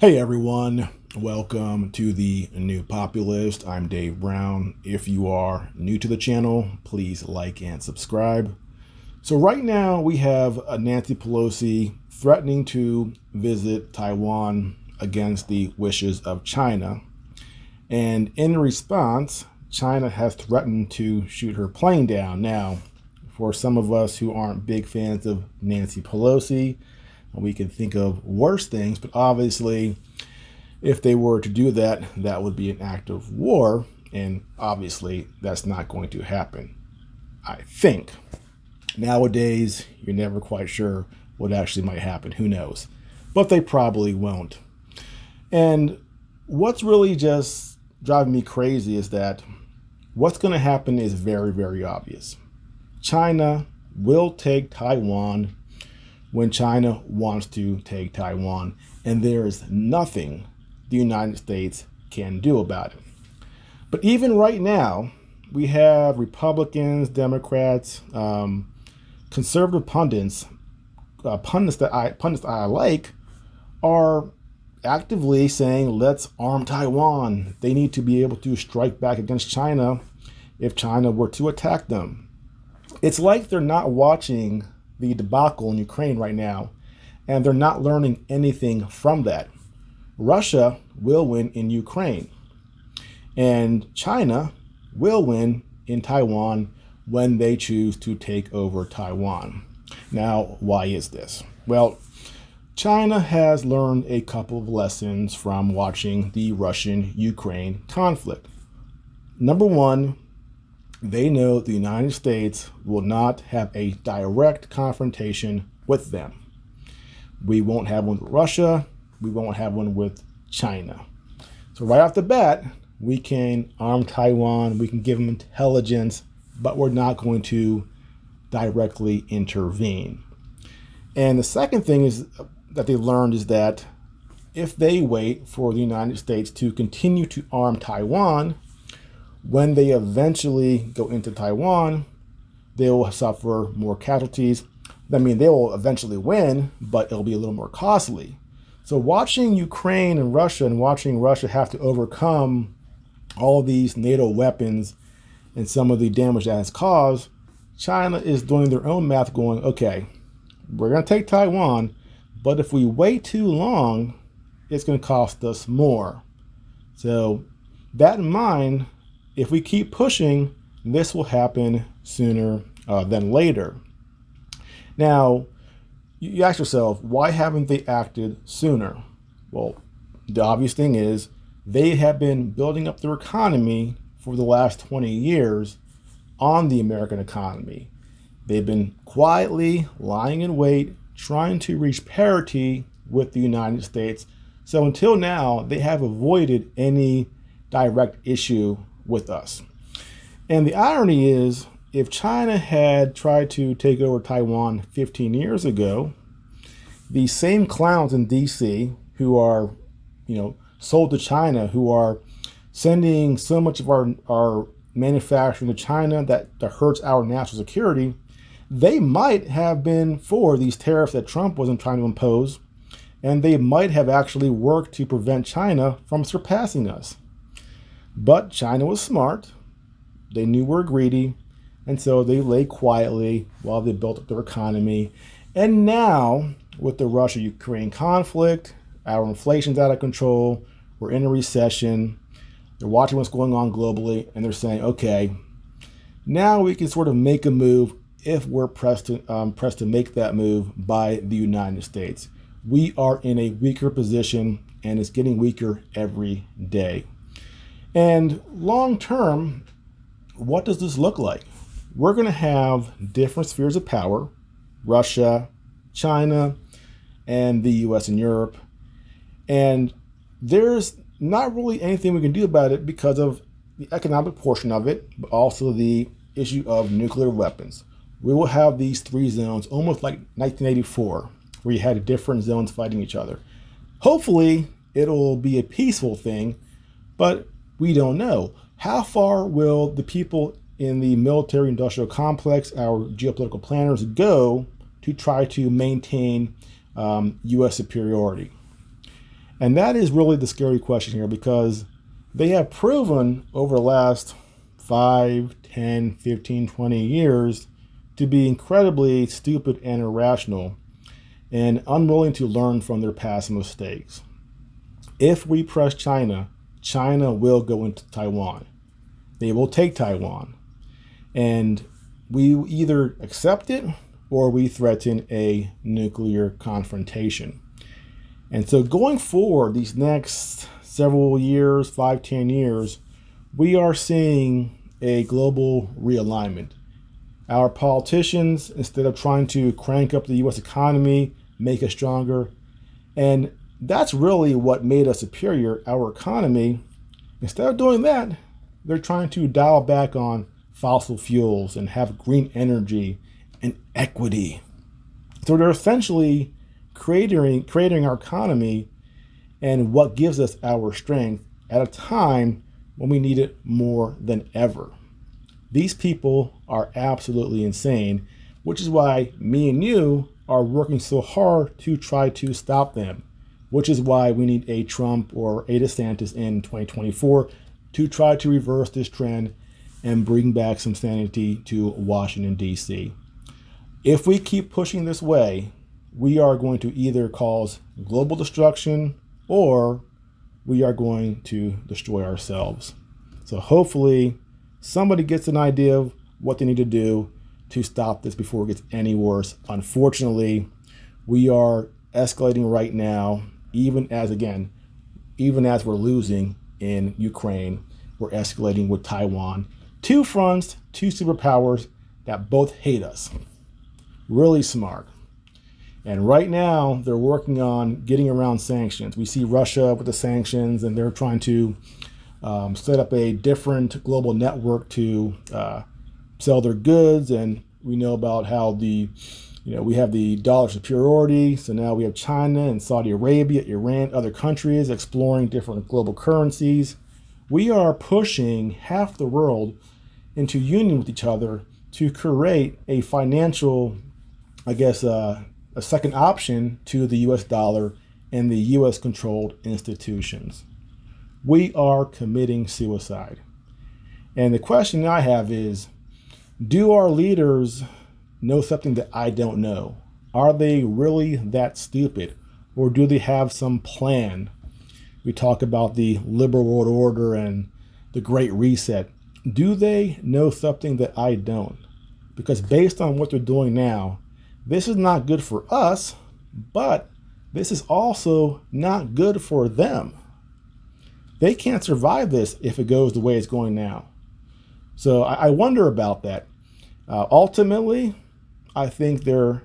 Hey everyone, welcome to the New Populist. I'm Dave Brown. If you are new to the channel, please like and subscribe. So right now we have Nancy Pelosi threatening to visit Taiwan against the wishes of China. And in response, China has threatened to shoot her plane down. Now, for some of us who aren't big fans of Nancy Pelosi, we can think of worse things, but obviously, if they were to do that, that would be an act of war, and obviously that's not going to happen, I think. Nowadays, you're never quite sure what actually might happen. Who knows? But they probably won't. And what's really just driving me crazy is that what's going to happen is very, very obvious. China will take Taiwan when China wants to take Taiwan, and there is nothing the United States can do about it. But even right now, we have Republicans, Democrats, conservative pundits that I like, are actively saying, let's arm Taiwan. They need to be able to strike back against China if China were to attack them. It's like they're not watching the debacle in Ukraine right now, and they're not learning anything from that. Russia will win in Ukraine, and China will win in Taiwan when they choose to take over Taiwan. Now, why is this? Well, China has learned a couple of lessons from watching the Russian-Ukraine conflict. Number one, they know the United States will not have a direct confrontation with them. We won't have one with Russia. We won't have one with China. So right off the bat, we can arm Taiwan. We can give them intelligence, but we're not going to directly intervene. And the second thing is that they learned is that if they wait for the United States to continue to arm Taiwan, when they eventually go into Taiwan, they will suffer more casualties. I mean, they will eventually win, but it'll be a little more costly. So watching Ukraine and watching Russia have to overcome all these NATO weapons and some of the damage that has caused, China is doing their own math going, okay, we're going to take Taiwan, but if we wait too long, it's going to cost us more. So that in mind, if we keep pushing, this will happen sooner than later. Now, you ask yourself, why haven't they acted sooner? Well, the obvious thing is they have been building up their economy for the last 20 years on the American economy. They've been quietly lying in wait, trying to reach parity with the United States. So until now, they have avoided any direct issue with us. And the irony is, if China had tried to take over Taiwan 15 years ago, these same clowns in DC who are, sold to China, who are sending so much of our manufacturing to China that hurts our national security, they might have been for these tariffs that Trump wasn't trying to impose, and they might have actually worked to prevent China from surpassing us. But China was smart. They knew we're greedy. And so they lay quietly while they built up their economy. And now, with the Russia-Ukraine conflict, our inflation's out of control. We're in a recession. They're watching what's going on globally. And they're saying, okay, now we can sort of make a move if we're pressed to make that move by the United States. We are in a weaker position, and it's getting weaker every day. And long term, what does this look like? We're going to have different spheres of power, Russia, China, and the US and Europe. And there's not really anything we can do about it because of the economic portion of it, but also the issue of nuclear weapons. We will have these three zones, almost like 1984, where you had different zones fighting each other. Hopefully, it'll be a peaceful thing, but we don't know. How far will the people in the military industrial complex, our geopolitical planners, go to try to maintain U.S. superiority? And that is really the scary question here, because they have proven over the last 5, 10, 15, 20 years to be incredibly stupid and irrational and unwilling to learn from their past mistakes. If we press China, China will go into Taiwan. They will take Taiwan. And we either accept it or we threaten a nuclear confrontation. And so going forward, these next several years, 5, 10 years, we are seeing a global realignment. Our politicians, instead of trying to crank up the US economy, make us stronger, and that's really what made us superior, our economy. Instead of doing that, they're trying to dial back on fossil fuels and have green energy and equity. So they're essentially creating our economy and what gives us our strength at a time when we need it more than ever. These people are absolutely insane, which is why me and you are working so hard to try to stop them, which is why we need a Trump or a DeSantis in 2024 to try to reverse this trend and bring back some sanity to Washington, D.C. If we keep pushing this way, we are going to either cause global destruction or we are going to destroy ourselves. So hopefully somebody gets an idea of what they need to do to stop this before it gets any worse. Unfortunately, we are escalating right now, even as we're losing in Ukraine, we're escalating with Taiwan. Two fronts, two superpowers that both hate us. Really smart. And right now, they're working on getting around sanctions. We see Russia with the sanctions, and they're trying to set up a different global network to sell their goods. And we know about how we have the dollar superiority. So now we have China and Saudi Arabia, Iran, other countries exploring different global currencies. We are pushing half the world into union with each other to create a financial, a second option to the US dollar and the US controlled institutions. We are committing suicide. And the question I have is, do our leaders know something that I don't know? Are they really that stupid? Or do they have some plan? We talk about the liberal world order and the Great Reset. Do they know something that I don't? Because based on what they're doing now, this is not good for us, but this is also not good for them. They can't survive this if it goes the way it's going now. So I wonder about that. Ultimately, I think they're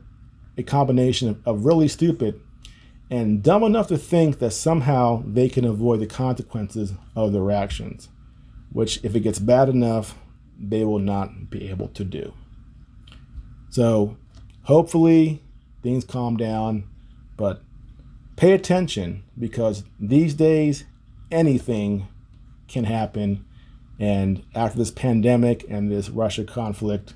a combination of really stupid and dumb enough to think that somehow they can avoid the consequences of their actions, which if it gets bad enough, they will not be able to do. So hopefully things calm down, but pay attention, because these days anything can happen. And after this pandemic and this Russia conflict,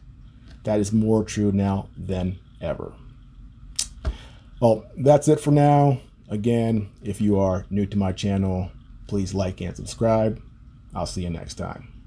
that is more true now than ever. Well, that's it for now. Again, if you are new to my channel, please like and subscribe. I'll see you next time.